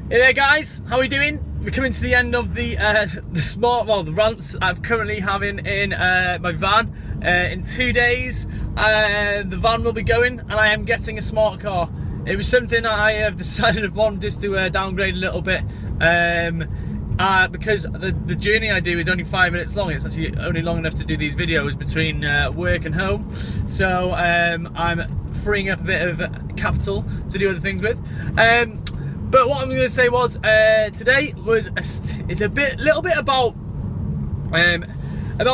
Hey there guys, how are we doing? We're coming to the end of the rants I'm currently having in my van. In 2 days, the van will be going and I am getting a smart car. It was something I have decided upon just to downgrade a little bit because the journey I do is only 5 minutes long. It's actually only long enough to do these videos between work and home. So I'm freeing up a bit of capital to do other things with. But what I'm going to say was today was it's a little bit about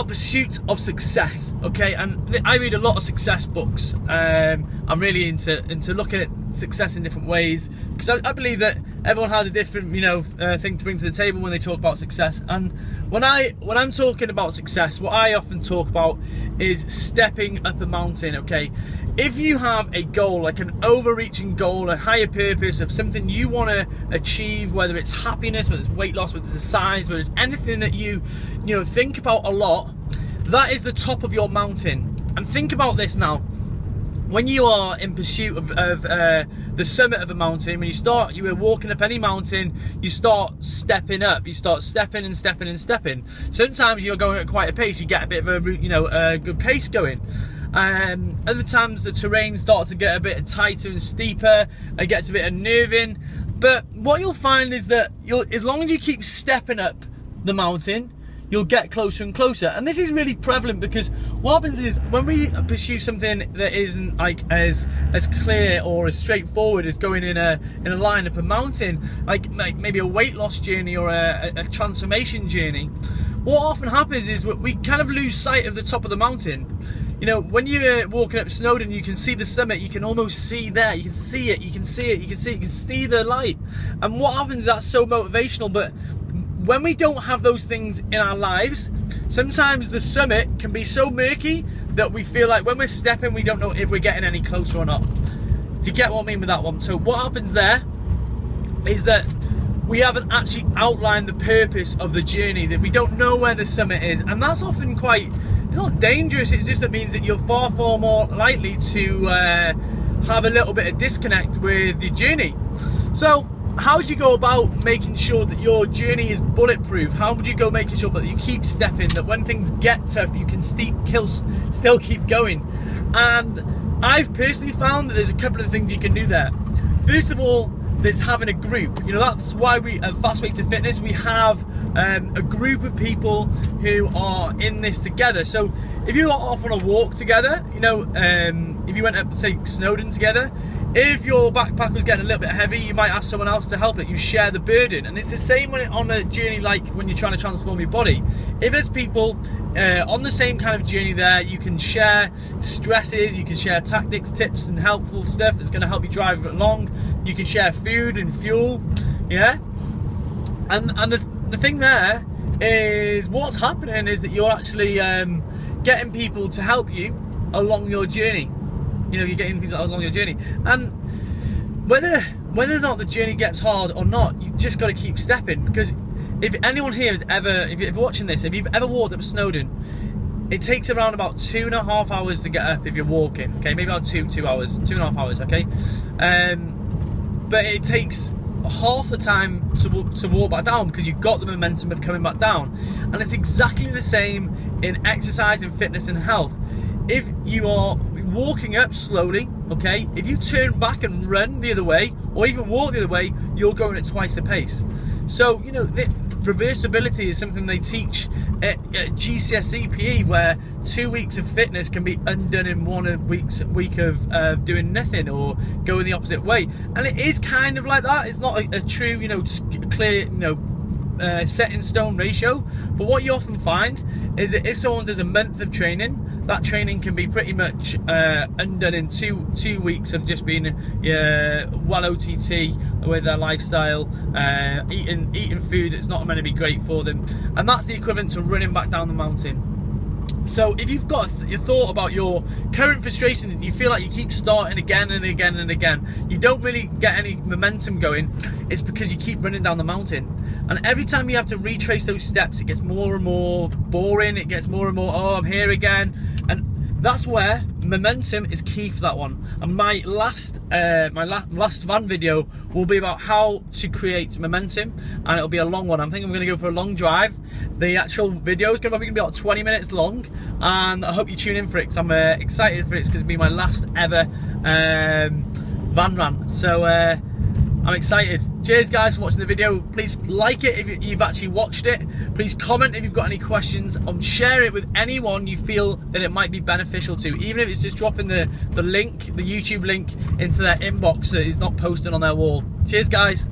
pursuit of success, okay? And I read a lot of success books. I'm really into looking at success in different ways because I believe that everyone has a different thing to bring to the table when they talk about success. And when I'm talking about success, what I often talk about is stepping up a mountain, okay? If you have a goal, like an overreaching goal, a higher purpose of something you want to achieve, whether it's happiness, whether it's weight loss, whether it's science, whether it's anything that you think about a lot, that is the top of your mountain. And think about this now. When you are in pursuit of the summit of a mountain, when you are walking up any mountain, you start stepping up. You start stepping and stepping and stepping. Sometimes you're going at quite a pace. You get a bit of a good pace going. Other times the terrain starts to get a bit tighter and steeper. It gets a bit unnerving. But what you'll find is that as long as you keep stepping up the mountain, you'll get closer and closer. And this is really prevalent because what happens is when we pursue something that isn't like as clear or as straightforward as going in a line up a mountain, like maybe a weight loss journey or a transformation journey, what often happens is we kind of lose sight of the top of the mountain. When you're walking up Snowdon, you can see the summit, you can almost see there, you can see it, you can see the light. And what happens is that's so motivational, but when we don't have those things in our lives, sometimes the summit can be so murky that we feel like when we're stepping, we don't know if we're getting any closer or not. Do you get what I mean with that one? So what happens there is that we haven't actually outlined the purpose of the journey, that we don't know where the summit is. And that's often quite, not dangerous, it's just that means that you're far more likely to have a little bit of disconnect with the journey. So how do you go about making sure that your journey is bulletproof? How would you go making sure that you keep stepping, that when things get tough, you can still keep going? And I've personally found that there's a couple of things you can do there. First of all, there's having a group. That's why we at Fast Way to Fitness, we have a group of people who are in this together. So if you are off on a walk together, if you went up, say, Snowdon together, if your backpack was getting a little bit heavy, you might ask someone else to help it. You share the burden. And it's the same on a journey like when you're trying to transform your body. If there's people on the same kind of journey there, you can share stresses, you can share tactics, tips and helpful stuff that's going to help you drive along. You can share food and fuel, yeah? And the thing there is what's happening is that you're actually getting people to help you along your journey. You're getting people along your journey. And whether or not the journey gets hard or not, you just got to keep stepping. Because if anyone here has ever, if you're watching this, if you've ever walked up Snowdon, it takes around about 2.5 hours to get up if you're walking. Okay, maybe about 2 hours, 2.5 hours. Okay, but it takes half the time to walk back down because you've got the momentum of coming back down. And it's exactly the same in exercise and fitness and health. If you are walking up slowly, okay, if you turn back and run the other way or even walk the other way, you're going at twice the pace. So reversibility is something they teach at GCSE PE, where 2 weeks of fitness can be undone in 1 week of doing nothing or going the opposite way. And it is kind of like that. It's not a true clear set in stone ratio, but what you often find is that if someone does a month of training, that training can be pretty much undone in two weeks of just being well OTT with their lifestyle, eating food that's not meant to be great for them. And that's the equivalent to running back down the mountain. So if you've got your thought about your current frustration and you feel like you keep starting again and again and again, you don't really get any momentum going, it's because you keep running down the mountain. And every time you have to retrace those steps, it gets more and more boring, it gets more and more, oh, I'm here again. And that's where momentum is key for that one. And my last van video will be about how to create momentum, and it'll be a long one. I'm thinking I'm going to go for a long drive. The actual video is probably going to be about 20 minutes long, and I hope you tune in for it, because I'm excited for it, because it'll be my last ever van rant. So I'm excited. Cheers guys for watching the video. Please like it if you've actually watched it. Please comment if you've got any questions, and share it with anyone you feel that it might be beneficial to, even if it's just dropping the link, the YouTube link, into their inbox so it's not posted on their wall. Cheers guys.